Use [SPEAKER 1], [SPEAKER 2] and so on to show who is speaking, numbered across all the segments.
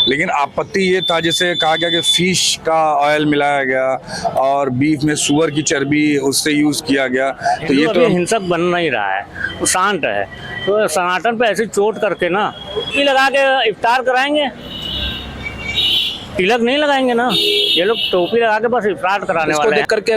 [SPEAKER 1] लेकिन आपत्ति ये था, जैसे कहा गया कि फिश का ऑयल मिलाया गया और बीफ में सुअर की चर्बी उससे यूज किया गया, तो ये तो
[SPEAKER 2] हिंसक बन नहीं रहा है, वो शांत है। तो सनातन पे ऐसे चोट करके ना टोपी लगा के इफ्तार कराएंगे, तिलक नहीं लगाएंगे ना। ये लोग टोपी लगा के बस इफ्तार कराने वाले हैं।
[SPEAKER 3] देख करके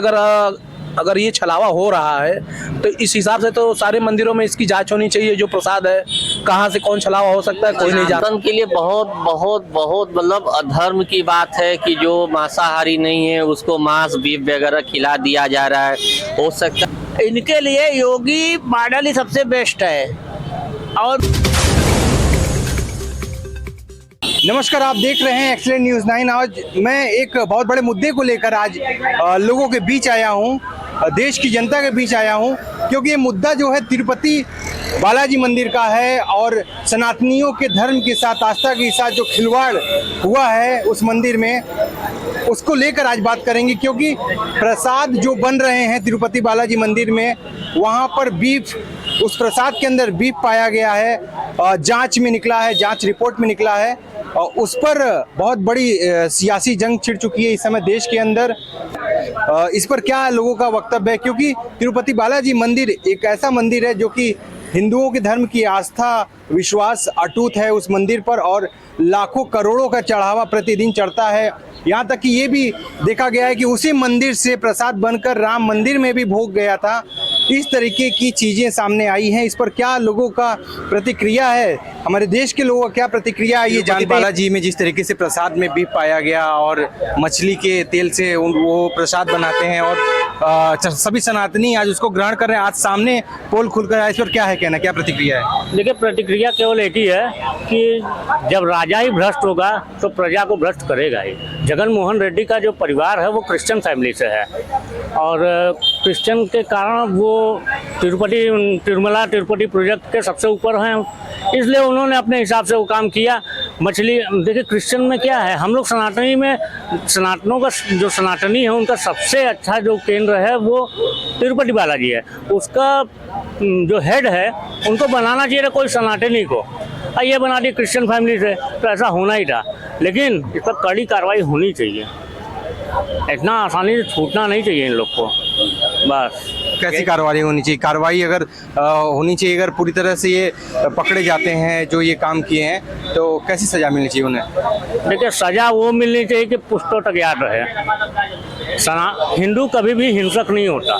[SPEAKER 3] अगर ये छलावा हो रहा है तो इस हिसाब से तो सारे मंदिरों में इसकी जांच होनी चाहिए। जो प्रसाद है कहाँ से कौन छलावा हो सकता है कोई नहीं जानता।
[SPEAKER 4] सनातन के लिए बहुत बहुत बहुत मतलब अधर्म की बात है कि जो मांसाहारी नहीं है उसको मांस बीफ वगैरह खिला दिया जा रहा है। हो सकता है
[SPEAKER 5] इनके लिए योगी मॉडल ही सबसे बेस्ट है। और
[SPEAKER 6] नमस्कार, आप देख रहे हैं एक्सीलेंट न्यूज़ 9। आज मैं एक बहुत बड़े मुद्दे को लेकर आज लोगों के बीच आया हूं, देश की जनता के बीच आया हूं, क्योंकि ये मुद्दा जो है तिरुपति बालाजी मंदिर का है और सनातनियों के धर्म के साथ, आस्था के साथ जो खिलवाड़ हुआ है उस मंदिर में, उसको लेकर आज बात करेंगे। क्योंकि प्रसाद जो बन रहे हैं तिरुपति बालाजी मंदिर में, वहाँ पर बीफ, उस प्रसाद के अंदर बीफ पाया गया है, जांच में निकला है, जांच रिपोर्ट में निकला है और उस पर बहुत बड़ी सियासी जंग छिड़ चुकी है इस समय देश के अंदर। इस पर क्या लोगों का वक्तव्य है? क्योंकि तिरुपति बालाजी मंदिर एक ऐसा मंदिर है जो कि हिंदुओं के धर्म की आस्था, विश्वास अटूट है उस मंदिर पर और लाखों करोड़ों का चढ़ावा प्रतिदिन चढ़ता है। यहाँ तक कि ये भी देखा गया है कि उसी मंदिर से प्रसाद बनकर राम मंदिर में भी भोग गया था। इस तरीके की चीज़ें सामने आई हैं। इस पर क्या लोगों का प्रतिक्रिया है, हमारे देश के लोगों का क्या प्रतिक्रिया है, ये जानते। बालाजी में जिस तरीके से प्रसाद में बीफ पाया गया और मछली के तेल से वो प्रसाद बनाते हैं और सभी सनातनी आज उसको ग्रहण कर रहे हैं। आज सामने पोल खुलकर आया, इस पर क्या है कहना, क्या प्रतिक्रिया है?
[SPEAKER 2] देखिए, प्रतिक्रिया केवल एक ही है कि जब राजा ही भ्रष्ट होगा तो प्रजा को भ्रष्ट करेगा ही। जगन मोहन रेड्डी का जो परिवार है वो क्रिश्चियन फैमिली से है और क्रिश्चियन के कारण वो तिरुपति प्रोजेक्ट के सबसे ऊपर हैं, इसलिए उन्होंने अपने हिसाब से वो काम किया। मछली, देखिए क्रिश्चियन में क्या है, हम लोग सनातनी में, सनातनों का जो सनातनी है उनका सबसे अच्छा जो केंद्र है वो तिरुपति बालाजी है। उसका जो हेड है उनको बनाना चाहिए था कोई सनातनी को, ये बना दी क्रिश्चियन फैमिली से, तो ऐसा होना ही था। लेकिन इस पर कड़ी कार्रवाई होनी चाहिए, इतना आसानी से छूटना नहीं चाहिए इन लोग को। बस
[SPEAKER 6] कैसी कार्रवाई होनी चाहिए? कार्रवाई अगर होनी चाहिए, अगर पूरी तरह से ये पकड़े जाते हैं जो ये काम किए हैं, तो कैसी सजा मिलनी चाहिए उन्हें?
[SPEAKER 2] देखिए, सजा वो मिलनी चाहिए कि पुष्टों तक याद रहे। हिंदू कभी भी हिंसक नहीं होता,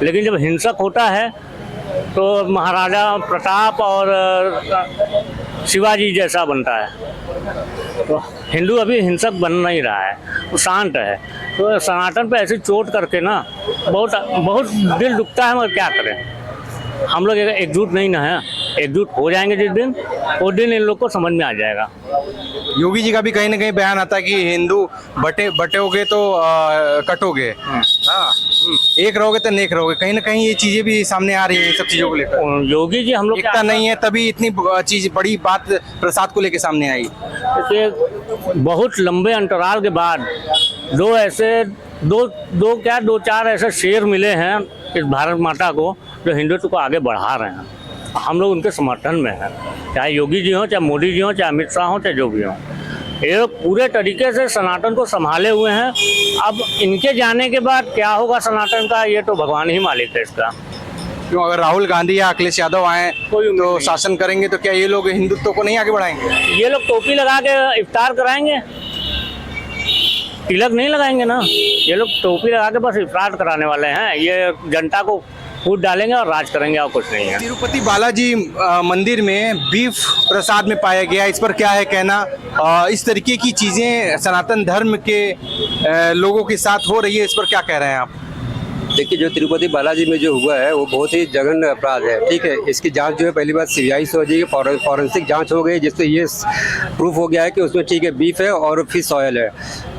[SPEAKER 2] लेकिन जब हिंसक होता है तो महाराजा प्रताप और शिवाजी जैसा बनता है। तो हिंदू अभी हिंसक बन नहीं रहा है, वो शांत है। तो सनातन पे ऐसी चोट करके ना बहुत बहुत दिल दुखता है, मगर क्या करें। हम लोग एकजुट नहीं ना है, एकजुट हो जाएंगे जिस दिन, उस दिन इन लोग को समझ में आ जाएगा।
[SPEAKER 6] योगी जी का भी कहीं ना कहीं बयान आता है कि हिंदू बटोगे तो कटोगे, हाँ, एक रहोगे तो नेक रहोगे। कहीं ना कहीं ये चीजें भी सामने आ रही हैं सब चीजों को लेकर।
[SPEAKER 2] योगी जी, हम लोग
[SPEAKER 6] एकता नहीं है तभी इतनी चीज, बड़ी बात प्रसाद को लेकर सामने आई।
[SPEAKER 2] बहुत लंबे अंतराल के बाद दो चार ऐसे शेर मिले हैं इस भारत माता को जो हिंदुत्व को आगे बढ़ा रहे हैं। हम लोग उनके समर्थन में हैं, चाहे योगी जी हों, चाहे मोदी जी हों, चाहे अमित शाह हों, चाहे जो भी हों। ये पूरे तरीके से सनातन को संभाले हुए हैं। अब इनके जाने के बाद क्या होगा सनातन का, ये तो भगवान ही मालिक है इसका।
[SPEAKER 6] क्यों, अगर राहुल गांधी या अखिलेश यादव आए तो शासन करेंगे, तो क्या ये लोग हिंदुत्व को नहीं आगे बढ़ाएंगे?
[SPEAKER 2] ये लोग टोपी लगा के इफ्तार कराएंगे, तिलक नहीं लगाएंगे ना। ये लोग टोपी लगा के बस इफ्तार कराने वाले हैं। ये जनता को फूट डालेंगे और राज करेंगे, और कुछ नहीं है।
[SPEAKER 6] तिरुपति बालाजी मंदिर में बीफ प्रसाद में पाया गया, इस पर क्या है कहना? इस तरीके की चीजें सनातन धर्म के लोगों के साथ हो रही है, इस पर क्या कह रहे हैं आप?
[SPEAKER 7] देखिए, जो तिरुपति बालाजी में जो हुआ है वो बहुत ही जघन्य अपराध है। ठीक है, इसकी जांच जो है पहली बार सीबीआई से हो जाएगी, फॉरेंसिक जांच हो गई, जिससे ये प्रूफ हो गया है कि उसमें ठीक है बीफ है और फिश ऑयल है,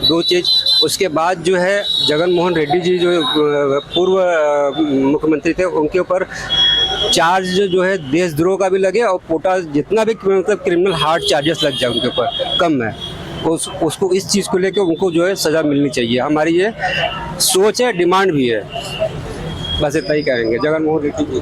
[SPEAKER 7] दो चीज़। उसके बाद जो है जगन मोहन रेड्डी जी जो पूर्व मुख्यमंत्री थे, उनके ऊपर चार्ज जो है देशद्रोह का भी लगे और पोटा जितना भी मतलब क्रिमिनल हार्ड चार्जेस लग जाए उनके ऊपर, कम है। उसको इस चीज़ को लेकर उनको जो है सज़ा मिलनी चाहिए। हमारी ये सोच है, डिमांड भी है, बस इतना ही कहेंगे। जगन मोहन रेड्डी जी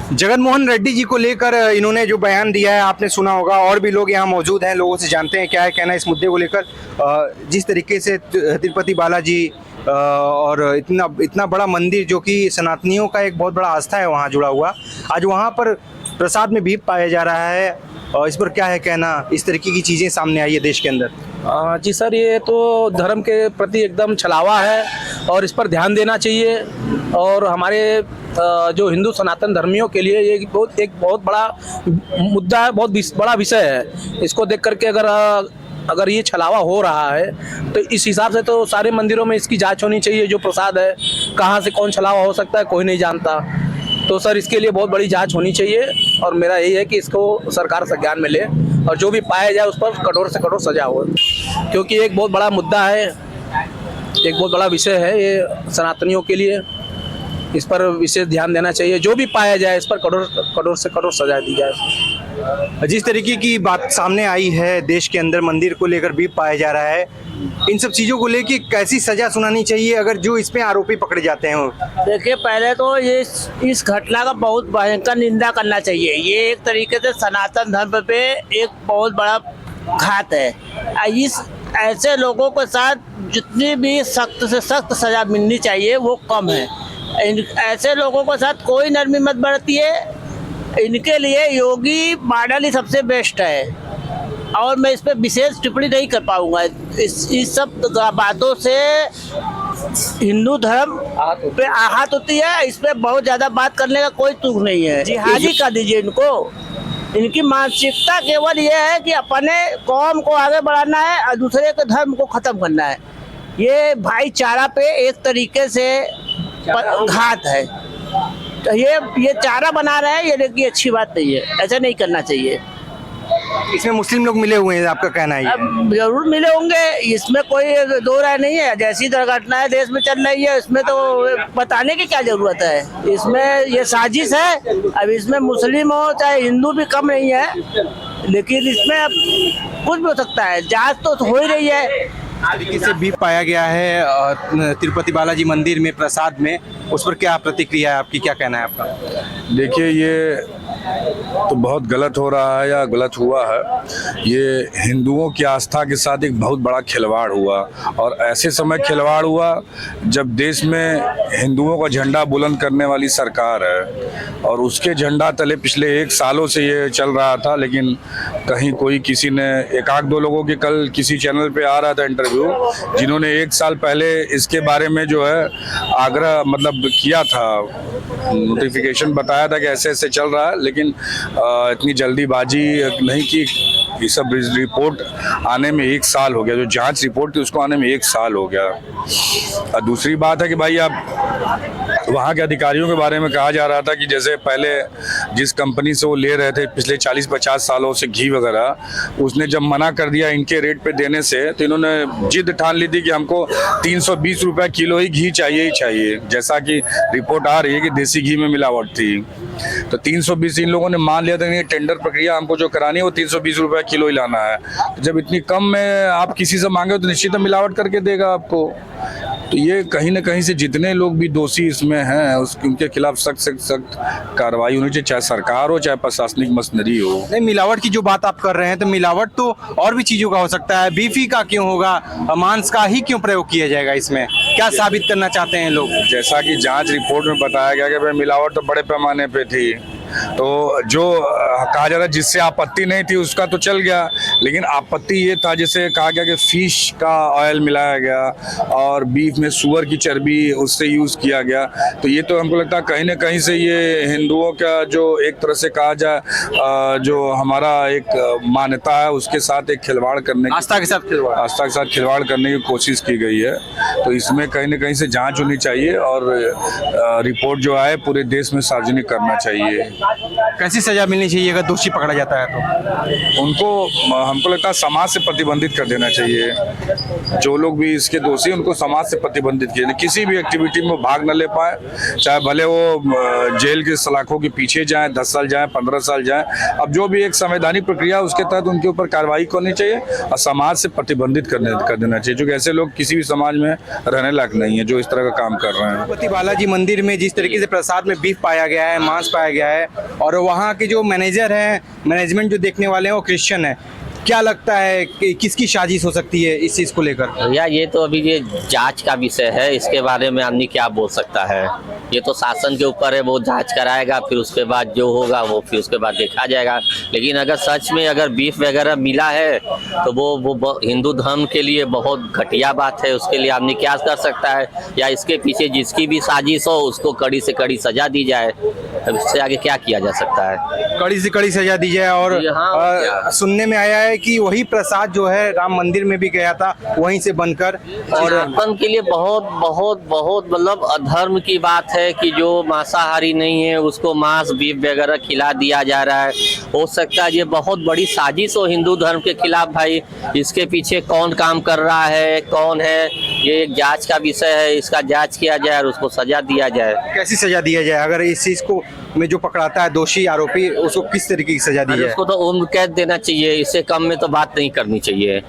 [SPEAKER 6] जगन मोहन रेड्डी जी को लेकर इन्होंने जो बयान दिया है आपने सुना होगा, और भी लोग यहाँ मौजूद हैं, लोगों से जानते हैं क्या है कहना इस मुद्दे को लेकर। जिस तरीके से तिरुपति बालाजी और इतना बड़ा मंदिर जो कि सनातनियों का एक बहुत बड़ा आस्था है वहाँ जुड़ा हुआ, आज वहाँ पर प्रसाद में बीफ पाया जा रहा है, और इस पर क्या है कहना? इस तरीके की चीज़ें सामने आई है देश के अंदर।
[SPEAKER 3] जी सर, ये तो धर्म के प्रति एकदम छलावा है और इस पर ध्यान देना चाहिए। और हमारे जो हिंदू सनातन धर्मियों के लिए ये एक बहुत बड़ा मुद्दा है, बहुत बड़ा विषय है। इसको देख करके अगर ये छलावा हो रहा है तो इस हिसाब से तो सारे मंदिरों में इसकी जांच होनी चाहिए। जो प्रसाद है कहाँ से कौन छलावा हो सकता है कोई नहीं जानता, तो सर इसके लिए बहुत बड़ी जांच होनी चाहिए। और मेरा यही है कि इसको सरकार संज्ञान में ले और जो भी पाया जाए उस पर कठोर से कठोर सजा हो, क्योंकि एक बहुत बड़ा मुद्दा है, एक बहुत बड़ा विषय है ये सनातनियों के लिए। इस पर विशेष ध्यान देना चाहिए, जो भी पाया जाए इस पर कठोर से कठोर सजा दी जाए।
[SPEAKER 6] जिस तरीके की बात सामने आई है, देश के अंदर मंदिर को लेकर भी पाया जा रहा है, इन सब चीज़ों को लेकर कैसी सजा सुनानी चाहिए अगर जो इसमें आरोपी पकड़े जाते हैं?
[SPEAKER 5] देखिए, पहले तो ये इस घटना का बहुत भयंकर निंदा करना चाहिए। ये एक तरीके से सनातन धर्म पे एक बहुत बड़ा घात है। इस ऐसे लोगों के साथ जितनी भी सख्त से सख्त सजा मिलनी चाहिए वो कम है। ऐसे लोगों के साथ कोई नरमी मत बरतिए। इनके लिए योगी मॉडल ही सबसे बेस्ट है, और मैं इस पर विशेष टिप्पणी नहीं कर पाऊंगा। इस सब बातों से हिंदू धर्म पे आहत होती है। इस पे बहुत ज़्यादा बात करने का कोई तुक नहीं है। जिहादी कर दीजिए इनको। इनकी मानसिकता केवल ये है कि अपने कौम को आगे बढ़ाना है और दूसरे के धर्म को ख़त्म करना है। ये भाईचारा पे एक तरीके से घात है। तो ये चारा बना रहे हैं, ये देखिए अच्छी बात नहीं है, ऐसा नहीं करना चाहिए।
[SPEAKER 6] इसमें मुस्लिम लोग मिले हुए हैं, आपका कहना है?
[SPEAKER 5] अब जरूर मिले होंगे, इसमें कोई दो राय नहीं है। जैसी दुर्घटनाएं देश में चल रही है इसमें तो बताने की क्या जरूरत है। इसमें ये साजिश है। अब इसमें मुस्लिम हो चाहे हिंदू भी कम नहीं है, लेकिन इसमें अब कुछ भी हो सकता है। जांच तो हो ही रही है।
[SPEAKER 6] तरीके से भी पाया गया है तिरुपति बालाजी मंदिर में प्रसाद में, उस पर क्या प्रतिक्रिया है आपकी, क्या कहना है आपका?
[SPEAKER 1] देखिए, ये तो बहुत गलत हो रहा है या गलत हुआ है। ये हिंदुओं की आस्था के साथ एक बहुत बड़ा खिलवाड़ हुआ, और ऐसे समय खिलवाड़ हुआ जब देश में हिंदुओं का झंडा बुलंद करने वाली सरकार है, और उसके झंडा तले पिछले 1 सालों से ये चल रहा था। लेकिन कहीं कोई किसी ने एक आध दो लोगों के कल किसी चैनल पे आ रहा था इंटरव्यू, जिन्होंने 1 साल पहले इसके बारे में जो है आग्रह मतलब किया था, नोटिफिकेशन बताया था कि ऐसे ऐसे चल रहा है। लेकिन इतनी जल्दीबाजी नहीं की। ये सब रिपोर्ट आने में 1 साल हो गया, जो जांच रिपोर्ट थी उसको आने में 1 साल हो गया। और दूसरी बात है कि भाई आप वहाँ के अधिकारियों के बारे में कहा जा रहा था कि जैसे पहले जिस कंपनी से वो ले रहे थे पिछले 40-50 सालों से घी वगैरह, उसने जब मना कर दिया इनके रेट पे देने से, तो इन्होंने जिद ठान ली थी कि हमको 320 रुपये किलो ही घी चाहिए ही चाहिए। जैसा कि रिपोर्ट आ रही है कि देसी घी में मिलावट थी, तो 320 इन लोगों ने मान लिया था कि टेंडर प्रक्रिया हमको जो करानी है वो 320 रुपये किलो ही लाना है। जब इतनी कम में आप किसी से मांगे तो निश्चित मिलावट करके देगा आपको। तो ये कहीं ना कहीं से जितने लोग भी दोषी इसमें हैं उनके खिलाफ सख्त से सख्त कार्रवाई होनी चाहिए, चाहे सरकार हो चाहे प्रशासनिक मशीनरी हो।
[SPEAKER 6] नहीं, मिलावट की जो बात आप कर रहे हैं तो मिलावट तो और भी चीज़ों का हो सकता है। बीफी का क्यों होगा, मांस का ही क्यों प्रयोग किया जाएगा? इसमें क्या साबित करना चाहते हैं लोग?
[SPEAKER 1] जैसा कि जांच रिपोर्ट में बताया गया कि भाई मिलावट तो बड़े पैमाने पे थी, तो जो कहा जा रहा है जिससे आपत्ति नहीं थी उसका तो चल गया, लेकिन आपत्ति ये था जैसे कहा गया कि फिश का ऑयल मिलाया गया और बीफ में सूअर की चर्बी उससे यूज़ किया गया। तो ये तो हमको लगता है कहीं ना कहीं से ये हिंदुओं का जो एक तरह से कहा जाए जो हमारा एक मान्यता है उसके साथ एक खिलवाड़ करने,
[SPEAKER 6] आस्था के साथ
[SPEAKER 1] खिलवाड़ करने की कोशिश की गई है। तो इसमें कहीं ना कहीं से जाँच होनी चाहिए और रिपोर्ट जो आए पूरे देश में सार्वजनिक करना चाहिए।
[SPEAKER 6] कैसी सजा मिलनी चाहिए अगर दोषी पकड़ा जाता है तो?
[SPEAKER 1] उनको हमको लगता है समाज से प्रतिबंधित कर देना चाहिए। जो लोग भी इसके दोषी उनको समाज से प्रतिबंधित किया, किसी भी एक्टिविटी में भाग न ले पाए, चाहे भले वो जेल के सलाखों के पीछे जाएं, 10 साल जाएं, 15 साल जाएं। अब जो भी एक संवैधानिक प्रक्रिया उसके तहत उनके ऊपर कार्रवाई करनी चाहिए और समाज से प्रतिबंधित कर देना चाहिए, क्योंकि ऐसे लोग किसी भी समाज में रहने लायक नहीं है जो इस तरह का काम कर रहे हैं।
[SPEAKER 6] तिरुपति बालाजी मंदिर में जिस तरीके से प्रसाद में बीफ पाया गया है, मांस पाया गया है, और वहाँ के जो मैनेजर हैं, मैनेजमेंट जो देखने वाले हैं वो क्रिश्चियन है। क्या लगता है कि किसकी साजिश हो सकती है इस चीज़ को लेकर?
[SPEAKER 4] भैया ये तो अभी ये जांच का विषय है, इसके बारे में आदमी क्या बोल सकता है। ये तो शासन के ऊपर है, वो जांच कराएगा, फिर उसके बाद जो होगा वो फिर उसके बाद देखा जाएगा। लेकिन अगर सच में अगर बीफ वगैरह मिला है तो वो हिंदू धर्म के लिए बहुत घटिया बात है। उसके लिए आदमी क्या कर सकता है, या इसके पीछे जिसकी भी साजिश हो उसको कड़ी से कड़ी सजा दी जाए। अब इससे आगे क्या किया जा सकता है?
[SPEAKER 6] कड़ी से कड़ी सजा दी जाए। और
[SPEAKER 4] हाँ,
[SPEAKER 6] सुनने में आया है कि वही प्रसाद जो है राम मंदिर में भी गया था, वहीं से बनकर। और
[SPEAKER 4] सनातन के लिए बहुत बहुत बहुत मतलब अधर्म की बात है कि जो मांसाहारी नहीं है उसको मांस बीफ वगैरह खिला दिया जा रहा है। हो सकता है ये बहुत बड़ी साजिश हो हिंदू धर्म के खिलाफ। भाई इसके पीछे कौन काम कर रहा है, कौन है, ये एक जांच का विषय है। इसका जांच किया जाए और उसको सजा दिया जाए।
[SPEAKER 6] कैसी सजा दिया जाए? अगर इस चीज को में जो पकड़ाता है दोषी आरोपी, उसको किस तरीके की सजा दी जाए?
[SPEAKER 4] उसको तो उम्र कैद देना चाहिए, इससे कम में तो बात नहीं करनी चाहिए।